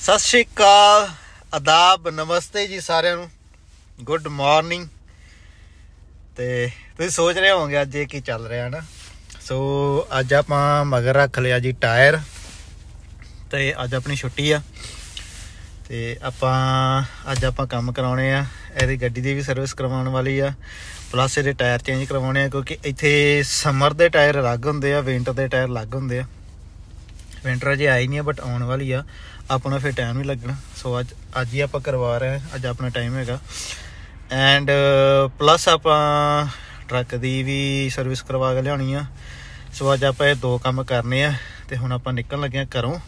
सत श्री अकाल, आदाब, नमस्ते जी सारिਆਂ ਨੂੰ। Good morning. ਤੇ ਤੁਸੀਂ सोच रहे होंगे ਅੱਜ ਇਹ ਕੀ ਚੱਲ ਰਿਹਾ ਨਾ। ਸੋ ਅੱਜ ਆਪਾਂ ਮਗਰ ਰੱਖ ਲਿਆ ਜੀ ਟਾਇਰ ਤੇ ਅੱਜ ਆਪਣੀ ਛੁੱਟੀ ਆ ਤੇ ਆਪਾਂ ਕੰਮ ਕਰਾਉਣੇ ਆ। ਇਹਦੀ ਗੱਡੀ ਦੀ ਵੀ ਸਰਵਿਸ ਕਰਵਾਉਣ ਵਾਲੀ ਆ, ਪਲੱਸ ਇਹਦੇ ਟਾਇਰ ਚੇਂਜ ਕਰਵਾਉਣੇ ਆ ਕਿਉਂਕਿ ਇੱਥੇ ਸਮਰ ਦੇ ਟਾਇਰ ਅਲੱਗ ਹੁੰਦੇ ਆ, ਵਿੰਟਰ ਦੇ ਟਾਇਰ ਅਲੱਗ ਹੁੰਦੇ ਆ। विंटर अजे आई नहीं है बट आने वाली आ, अपना फिर टाइम नहीं लगना। सो अज ही आप करवा रहे हैं, अज अपना टाइम है। एंड प्लस आप ट्रक की भी सर्विस करवा के लियानी आ। सो अज आप दो काम करने हैं तो हुण आप निकल लगे घरों।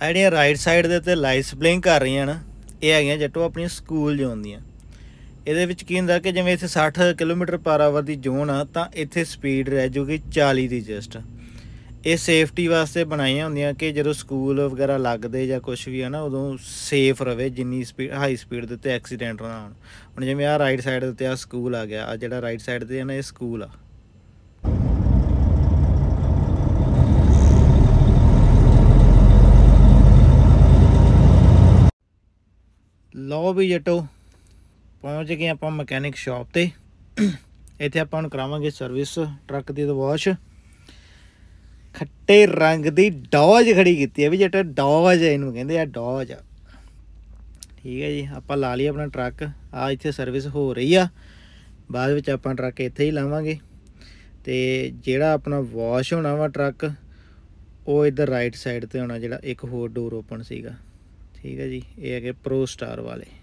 ਜਿਹੜੀਆਂ ਰਾਈਟ ਸਾਈਡ ਦੇ ਉੱਤੇ ਲਾਈਟਸ ਬਲਿੰਕ ਕਰ ਰਹੀਆਂ ਨਾ, ਇਹ ਹੈਗੀਆਂ ਜੱਟੋ ਆਪਣੀਆਂ ਸਕੂਲ ਜ਼ੋਨ ਦੀਆਂ। ਇਹਦੇ ਵਿੱਚ ਕੀ ਹੁੰਦਾ ਕਿ ਜਿਵੇਂ ਇੱਥੇ 60 ਕਿਲੋਮੀਟਰ ਪਰ ਆਵਰ ਦੀ ਜ਼ੋਨ ਆ ਤਾਂ ਇੱਥੇ ਸਪੀਡ ਰਹਿ ਜੂਗੀ 40 ਦੀ ਜਸਟ। ਇਹ ਸੇਫਟੀ ਵਾਸਤੇ ਬਣਾਈਆਂ ਹੁੰਦੀਆਂ ਕਿ ਜਦੋਂ ਸਕੂਲ ਵਗੈਰਾ ਲੱਗਦੇ ਜਾਂ ਕੁਛ ਵੀ ਆ ਨਾ ਉਦੋਂ ਸੇਫ ਰਵੇ, ਜਿੰਨੀ ਸਪੀਡ ਹਾਈ ਸਪੀਡ ਦੇ ਉੱਤੇ ਐਕਸੀਡੈਂਟ ਨਾ ਹੋਣ। ਹੁਣ ਜਿਵੇਂ ਆਹ ਰਾਈਟ ਸਾਈਡ ਦੇ ਉੱਤੇ ਆਹ ਸਕੂਲ ਆ ਗਿਆ, ਆ ਜਿਹੜਾ ਰਾਈਟ ਸਾਈਡ 'ਤੇ ਆ ਨਾ ਇਹ ਸਕੂਲ ਆ। ਲਓ ਵੀ ਜੱਟੋ ਪਹੁੰਚ ਗਏ ਆਪਾਂ ਮਕੈਨਿਕ ਸ਼ਾਪ ਤੇ। ਇੱਥੇ ਆਪਾਂ ਨੂੰ ਕਰਾਵਾਂਗੇ ਸਰਵਿਸ ਟਰੱਕ ਦੀ ਵਾਸ਼। ਖੱਟੇ ਰੰਗ ਦੀ ਡੋਜ ਖੜੀ ਕੀਤੀ ਹੈ ਵੀ ਜੱਟੋ, ਡੋਜ ਇਹਨੂੰ ਕਹਿੰਦੇ ਆ, ਡੋਜ। ਠੀਕ ਹੈ ਜੀ, ਆਪਾਂ ਲਾ ਲਈ ਆਪਣਾ ਟਰੱਕ। ਆ ਇੱਥੇ ਸਰਵਿਸ ਹੋ ਰਹੀ ਆ, ਬਾਅਦ ਵਿੱਚ ਆਪਾਂ ਟਰੱਕ ਇੱਥੇ ਹੀ ਲਾਵਾਂਗੇ। ਤੇ ਜਿਹੜਾ ਆਪਣਾ ਵਾਸ਼ ਹੋਣਾ ਵਾ ਟਰੱਕ ਉਹ ਇੱਧਰ ਰਾਈਟ ਸਾਈਡ ਤੇ ਹੋਣਾ, ਜਿਹੜਾ ਇੱਕ ਹੋਰ ਡੋਰ ਓਪਨ ਸੀਗਾ। ठीक है जी, ये है प्रो स्टार वाले।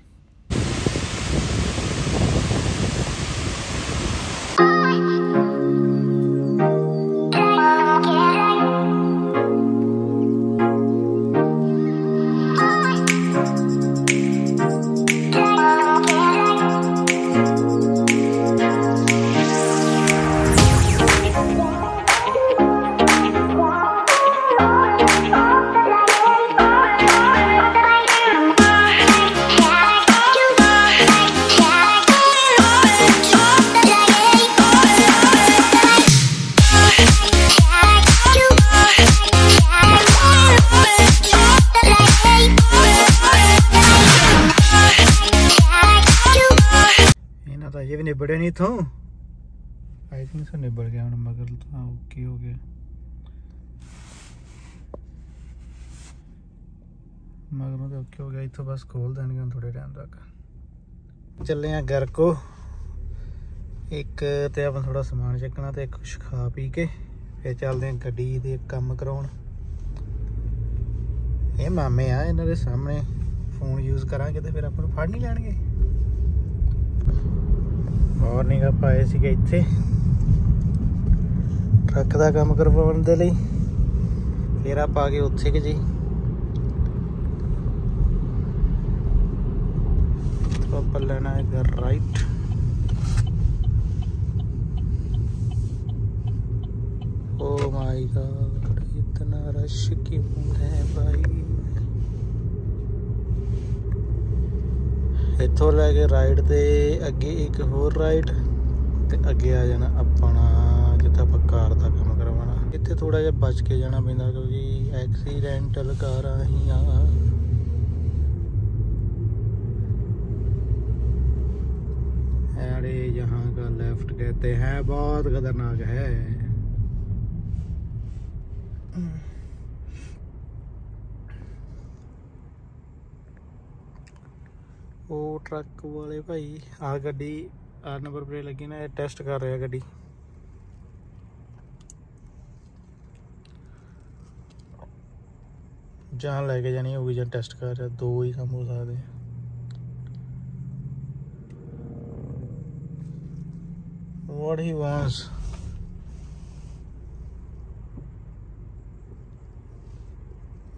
ये भी निबड़े नहीं थो, आई थिंक सो निबड़ गया मगर तो ओके हो गया। मगर तो ओके हो गया, इतो बस खोल देंगे थोड़े टाइम तक। चले हैं घर को, एक तो आप थोड़ा समान चकना तो कुछ खा पी के फिर चलते हैं गड्डी दे काम कराउण। ये मामे आ, इन्हां दे सामने फोन यूज़ करांगे तो फिर आपां नूं फड़ नहीं लैणगे। मॉर्निंग आप आए थे इत्थे ट्रक का काम करवाने के लिए, फिर आप आ गए उत्थे कि जी तो आप लेना है राइट। ओ माय गॉड, इतना रश क्यों है भाई। इत्थों लैके राइट ते अगे एक होर राइट ते अगे आ जाना अपना जिथे आप कार का काम करवाना। इत्थे थोड़ा जिहा बच के जाना पैंदा क्योंकि एक्सीडेंटल कारां ही आ। यहाँ का लेफ्ट कहते हैं बहुत खतरनाक है। ट्रक वाले भाई आ गड्डी 8 नंबर प्लेट लगी ना, टेस्ट कर रहे गड्डी। जहाँ लैके जानी होगी जहाँ टेस्ट कर रहे, दो ही काम हो सकते। What he wants.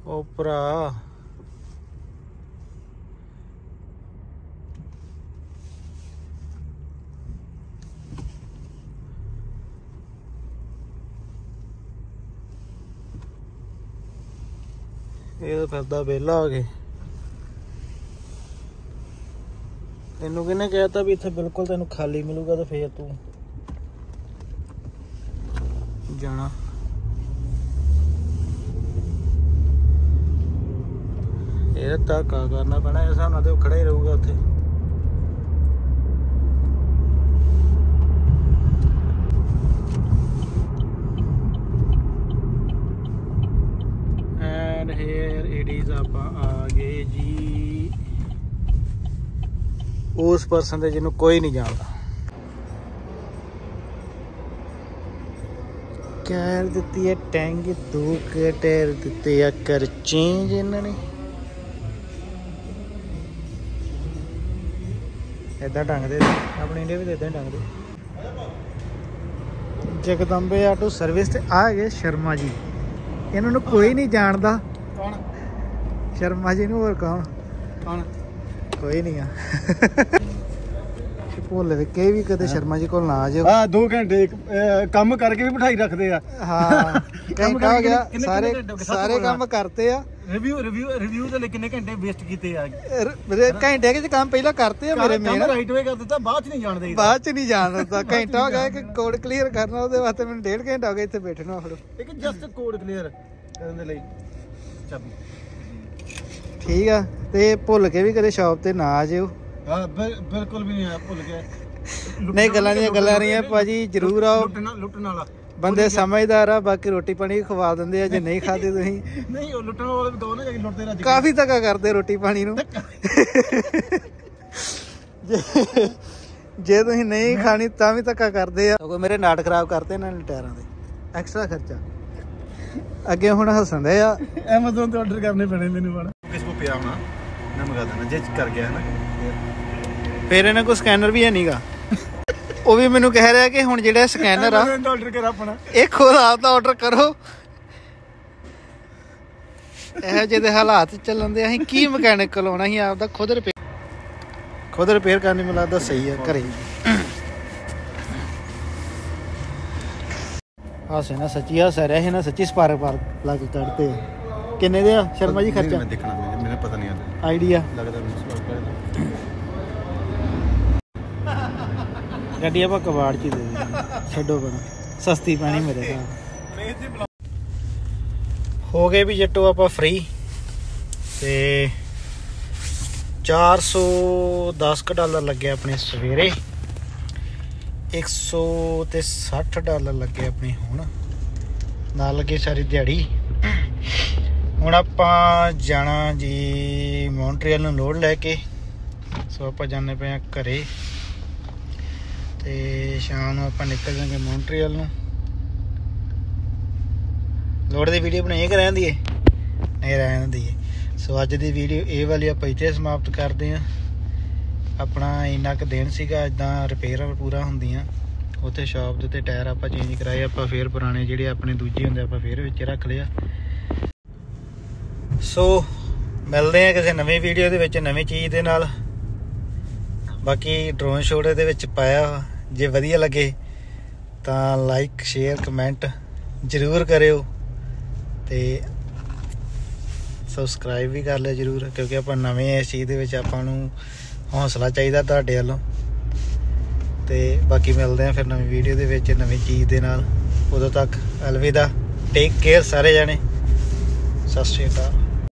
ओ भरा ਇਹ ਤਾਂ ਫਿਰਦਾ ਵਿਹਲਾ ਹੋ ਕੇ। ਤੈਨੂੰ ਕਿਹਨੇ ਕਹਿਤਾ ਵੀ ਇੱਥੇ ਬਿਲਕੁਲ ਤੈਨੂੰ ਖਾਲੀ ਮਿਲੂਗਾ, ਤਾਂ ਫੇਰ ਤੂੰ ਜਾਣਾ। ਇਹ ਧੱਕਾ ਕਰਨਾ ਪੈਣਾ, ਇਸ ਹਿਸਾਬ ਨਾਲ ਤੇ ਉਹ ਖੜਾ ਹੀ ਰਹੂਗਾ ਉੱਥੇ। ਐਂਡ ਹੇਅਰ ਇਟ ਇਜ਼, ਆਪਾਂ ਆ ਗਏ ਜੀ ਉਸ ਪਰਸਨ ਤੇ ਜਿਹਨੂੰ ਕੋਈ ਨਹੀਂ ਜਾਣਦਾ। ਕਹਿਰ ਦਿੱਤੀ ਹੈ ਟੈਂਕ, 2 ਟਾਇਰ ਦਿੱਤੇ ਆ ਕਰ ਚੇਂਜ ਇਹਨਾਂ ਨੇ। ਇੱਦਾਂ ਢੰਗਦੇ ਆਪਣੇ ਇੰਡੀਆ ਵੀ ਤਾਂ ਇੱਦਾਂ ਹੀ ਢੰਗਦੇ। ਜਗਦੰਬੇ ਆਟੋ ਸਰਵਿਸ ਤੇ ਆ ਗਏ ਸ਼ਰਮਾ ਜੀ। ਇਹਨਾਂ ਨੂੰ ਕੋਈ ਨਹੀਂ ਜਾਣਦਾ। ਕੌਣ ਸ਼ਰਮਾ ਜੀ ਨੂੰ? ਹੋਰ ਕੌਣ? ਕੋਈ ਨਹੀਂ ਆ। ਭੁੱਲ ਕੇ ਵੀ ਕਦੇ ਸ਼ਰਮਾ ਜੀ ਕੋਲ ਨਾ ਆ ਜਾਓ। 2 ਘੰਟੇ ਕੰਮ ਕਰਕੇ ਵੀ ਬਿਠਾਈ ਰੱਖਦੇ ਆ। ਹਾਂ ਘੰਟਾ ਹੋ ਗਿਆ, ਸਾਰੇ ਕੰਮ ਕਰਤੇ ਆ। ਰਿਵਿਊ ਤੇ ਕਿੰਨੇ ਘੰਟੇ ਵੇਸਟ ਕੀਤੇ ਆ। ਘੰਟੇ ਚ ਕੰਮ ਪਹਿਲਾਂ ਕਰਤੇ ਆ ਮੇਰੇ ਮੇਨ। ਰਾਈਟ ਵੇ ਕਰ ਦਿੱਤਾ, ਬਾਅਦ ਚ ਨਹੀਂ ਜਾਣਦੇ। ਬਾਅਦ ਚ ਨਹੀਂ ਜਾਣਦਾ। ਘੰਟਾ ਹੋ ਗਿਆ ਕਿ ਕੋਡ ਕਲੀਅਰ ਕਰਨਾ, ਉਹਦੇ ਵਾਸਤੇ ਮੈਨੂੰ 1.5 ਘੰਟਾ ਹੋ ਗਿਆ ਇੱਥੇ ਬੈਠਣਾ। ਫਿਰ ਇੱਕ ਜਸਟ ਕੋਡ ਕਲੀਅਰ ਕਰਨ ਦੇ ਲਈ ਚਾਬੀ। ਠੀਕ ਆ, ਤੇ ਭੁੱਲ ਕੇ ਵੀ ਕਦੇ ਸ਼ਾਪ ਤੇ ਨਾ ਆ ਜਿਓ। ਹਾਂ ਬਿਲਕੁਲ ਵੀ ਨਹੀਂ ਆ, ਭੁੱਲ ਕੇ ਨਹੀਂ। ਗੱਲਾਂ ਦੀਆਂ ਗੱਲਾਂ ਰਹੀਆਂ ਭਾਜੀ, ਜ਼ਰੂਰ ਆਓ। ਲੁੱਟਣ ਵਾਲਾ ਬੰਦੇ ਸਮਝਦਾਰ ਆ। ਬਾਕੀ ਰੋਟੀ ਪਾਣੀ ਖਵਾ ਦਿੰਦੇ ਆ, ਜੇ ਨਹੀਂ ਖਾਦੇ ਤੁਸੀਂ। ਨਹੀਂ ਉਹ ਲੁੱਟਣ ਵਾਲੇ ਵੀ ਦੋ ਨਾ, ਜੇ ਲੁੱਟਦੇ ਰੱਜ ਕਾਫੀ ਧੱਕਾ ਕਰਦੇ ਰੋਟੀ ਪਾਣੀ ਨੂੰ। ਜੇ ਤੁਸੀਂ ਨਹੀਂ ਖਾਣੀ ਤਾਂ ਵੀ ਧੱਕਾ ਕਰਦੇ ਆ। ਮੇਰੇ ਨਾਟ ਖਰਾਬ ਕਰਤੇ ਇਹਨਾਂ ਨੇ ਟਾਇਰਾਂ ਦੇ, ਐਕਸਟਰਾ ਖਰਚਾ। ਅੱਗੇ ਹੁਣ ਹੱਸਣ ਦੇ ਆ। ਐਮਾਜ਼ਨ ਤੇ ਆਰਡਰ ਕਰਨੇ ਪੈਣੇ ਮੈਨੂੰ ਹੁਣ। ਕਿਸ ਕੋ ਪਿਆ ਹੋਣਾ ਨਾ, ਮੰਗਾ ਦੇਣਾ ਜੇ ਕਰ ਗਿਆ ਨਾ। ਫਿਰ ਇਹਨਾਂ ਕੋਲ ਸਕੈਨਰ ਵੀ ਹੈ ਨਹੀਂਗਾ। ਉਹ ਵੀ ਮੈਨੂੰ ਕਹਿ ਰਿਹਾ ਕਿ ਹੁਣ ਜਿਹੜਾ ਸਕੈਨਰ ਆ ਆਰਡਰ ਕਰ ਆਪਣਾ, ਇਹ ਖੁਦ ਆਪ ਦਾ ਆਰਡਰ ਕਰੋ। ਇਹੋ ਜਿਹੇ ਦੇ ਹਾਲਾਤ ਚੱਲਣ ਦੇ ਅਸੀਂ ਕੀ ਮਕੈਨਿਕ ਕੋਲ ਆਉਣਾ, ਅਸੀਂ ਆਪ ਦਾ ਖੁਦ ਰਿਪੇਅਰ ਕਰਨੀ। ਮੈਨੂੰ ਲੱਗਦਾ ਸਹੀ ਆ ਘਰੇ। ਹਾਸੇ ਨਾ ਸੱਚੀ ਹਾਸਾ ਰਿਹਾ ਸੀ ਨਾ, ਸੱਚੀ ਸਪਾਰਕ ਪਾਰਕ ਲਾ ਕੇ ਕੱਢਦੇ ਆ। ਕਿੰਨੇ ਦੇ ਆ ਸ਼ਰਮਾ ਜੀ ਖਰਚਾ? ਮੈਂ ਦੇਖਣਾ, ਮੈਨੂੰ ਪਤਾ ਨਹੀਂ ਆਦਾ ਆਈਡੀਆ। ਲੱਗਦਾ ਗੱਡੀ ਆਪਾਂ ਕਬਾੜ ਚ ਹੀ ਦੇ ਦੇ, ਛੱਡੋ ਬਣਾ ਸਸਤੀ ਪੈਣੀ ਮੇਰੇ ਨਾਲ। ਹੋ ਗਏ ਵੀ ਜੱਟੋ ਆਪਾਂ ਫ੍ਰੀ। ਤੇ $410 ਲੱਗੇ ਆਪਣੇ ਸਵੇਰੇ, $160 ਲੱਗੇ ਆਪਣੇ ਹੁਣ, ਨਾਲ ਲੱਗੇ ਸਾਰੀ ਦਿਹਾੜੀ। ਹੁਣ ਆਪਾਂ ਜਾਣਾ ਜੀ ਮੌਂਟਰੀਅਲ ਨੂੰ ਲੋਡ ਲੈ ਕੇ। ਸੋ ਆਪਾਂ ਜਾਂਦੇ ਪਏ ਆ ਘਰੇ, ਤੇ ਸ਼ਾਮ ਨੂੰ ਆਪਾਂ ਨਿਕਲ ਜਾਵਾਂਗੇ ਮੌਂਟਰੀਅਲ ਨੂੰ। ਲੋਡ ਦੀ ਵੀਡੀਓ ਬਣਾਈ ਕਿ ਰਹਿਣ ਦੀਏ? ਨਹੀਂ ਰਹਿਣ ਦੀਏ। ਸੋ ਅੱਜ ਦੀ ਵੀਡੀਓ ਇਹ ਵਾਲੀ ਆਪਾਂ ਇੱਥੇ ਸਮਾਪਤ ਕਰਦੇ ਹਾਂ। ਆਪਣਾ ਇੰਨਾ ਕੁ ਦਿਨ ਸੀਗਾ, ਇੱਦਾਂ ਰਿਪੇਅਰਾਂ ਪੂਰਾ ਹੁੰਦੀਆਂ। ਉੱਥੇ ਸ਼ਾਪ ਦੇ ਉੱਤੇ ਟਾਇਰ ਆਪਾਂ ਚੇਂਜ ਕਰਾਏ, ਆਪਾਂ ਫੇਰ ਪੁਰਾਣੇ ਜਿਹੜੇ ਆਪਣੇ ਦੂਜੇ ਹੁੰਦੇ ਆਪਾਂ ਫੇਰ ਵਿੱਚ ਰੱਖ ਲਿਆ। ਸੋ ਮਿਲਦੇ ਆ ਕਿਸੇ ਨਵੀਂ ਵੀਡੀਓ ਦੇ ਵਿੱਚ, ਨਵੀਂ ਚੀਜ਼ ਦੇ ਨਾਲ। ਬਾਕੀ ਡਰੋਨ ਸ਼ੋਟ ਇਹਦੇ ਵਿੱਚ ਪਾਇਆ, ਜੇ ਵਧੀਆ ਲੱਗੇ ਤਾਂ ਲਾਈਕ ਸ਼ੇਅਰ ਕਮੈਂਟ ਜ਼ਰੂਰ ਕਰਿਓ, ਤੇ ਸਬਸਕ੍ਰਾਈਬ ਵੀ ਕਰ ਲਿਓ ਜ਼ਰੂਰ, ਕਿਉਂਕਿ ਆਪਾਂ ਨਵੇਂ ਇਸ ਚੀਜ਼ ਦੇ ਵਿੱਚ ਆਪਾਂ ਨੂੰ ਹੌਸਲਾ ਚਾਹੀਦਾ ਤੁਹਾਡੇ ਵੱਲੋਂ। ਤੇ ਬਾਕੀ ਮਿਲਦੇ ਆ ਫਿਰ ਨਵੀਂ ਵੀਡੀਓ ਦੇ ਵਿੱਚ ਨਵੀਂ ਚੀਜ਼ ਦੇ ਨਾਲ। ਉਦੋਂ ਤੱਕ ਅਲਵਿਦਾ, ਟੇਕ ਕੇਅਰ ਸਾਰੇ ਜਾਣੇ, ਸਤਿ ਸ਼੍ਰੀ ਅਕਾਲ।